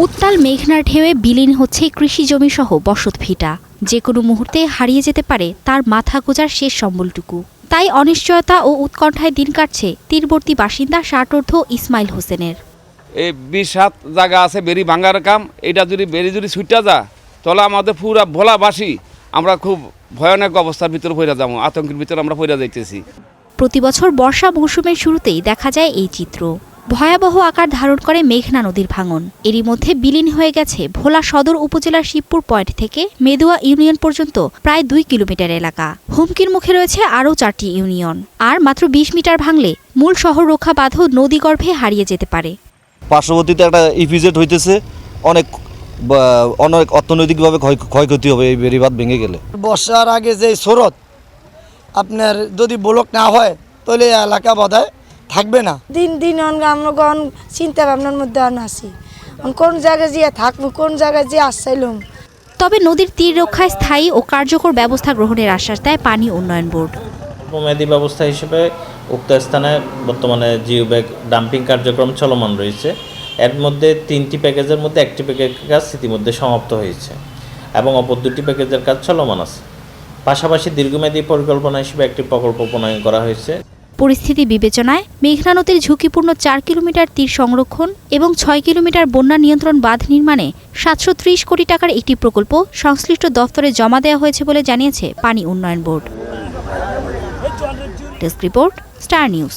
উত্তাল মেঘনার ঢেউয়ে বিলীন হচ্ছে কৃষি জমি সহ বসতভিটা। যে কোনো মুহূর্তে হারিয়ে যেতে পারে তার মাথা গোঁজার শেষ সম্বলটুকু। তাই অনিশ্চয়তা ও উৎকণ্ঠায় দিন কাটছে তীরবর্তী বাসিন্দা ষাটোর্ধ্ব ইসমাইল হোসেনের। এই ২০-৭ জায়গা আছে বেরি ভাঙার কাম। এটা যদি বেরি যদি ছুটটা যা তাহলে আমাদের পুরা ভোলাবাসী আমরা খুব ভয়ানক অবস্থার ভিতরে পড়ে যাবো, আতঙ্কের ভিতরে আমরা পড়ে যাইতেছি। প্রতি বছর বর্ষা মৌসুমের শুরুতেই দেখা যায় এই চিত্র। ভয়াবহ আকার ধারণ করে মেঘনা নদীর ভাঙন। এরই মধ্যে বিলীন হয়ে গেছে ভোলা সদর উপজেলার শিবপুর পয়েন্ট থেকে মেদুয়া ইউনিয়ন পর্যন্ত প্রায় ২ কিলোমিটার এলাকা। হুমকির মুখে রয়েছে আরও ৪টি ইউনিয়ন। আর মাত্র ২০ মিটার ভাঙলে মূল শহর রক্ষা বাঁধও নদীগর্ভে হারিয়ে যেতে পারে। পার্শ্ববর্তীতে একটা ইপিজেড হইতেছে, অনেক অর্থনৈতিকভাবে ক্ষয়ক্ষতি হবে এই বেড়িবাঁধ ভেঙে গেলে। বর্ষার আগে যে স্রোত আপনার যদি ব্লক না হয় তাহলে এলাকা বোধহয় থাকবে না। দিন দিন আমরা চিন্তা ভাবনার মধ্যে আছি কোন জায়গায় যেয়ে থাকবো, কোন জায়গায় যেয়ে আসছিলাম। তবে নদীর তীর রক্ষায় স্থায়ী ও কার্যকর ব্যবস্থা গ্রহণের আশ্বাস দেয় পানি উন্নয়ন বোর্ড। মেয়াদী ব্যবস্থা হিসেবে উক্ত স্থানে বর্তমানে জিও ব্যাগ ডাম্পিং কার্যক্রম চলমান রয়েছে। এর মধ্যে ৩টি প্যাকেজের মধ্যে 1টি প্যাকেজের কাজ ইতিমধ্যে সমাপ্ত হয়েছে এবং অপর 2টি প্যাকেজের কাজ চলমান আছে। পাশাপাশি দীর্ঘমেয়াদী পরিকল্পনা হিসেবে একটি প্রকল্প প্রণয়ন করা হয়েছে। পরিস্থিতি বিবেচনায় মেঘনা নদীর ঝুঁকিপূর্ণ ৪ কিলোমিটার তীর সংরক্ষণ এবং ৬ কিলোমিটার বন্যা নিয়ন্ত্রণ বাঁধ নির্মাণে ৭৩০ কোটি টাকার একটি প্রকল্প সংশ্লিষ্ট দফতরে জমা দেওয়া হয়েছে বলে জানিয়েছে পানি উন্নয়ন board. Desk report, star news.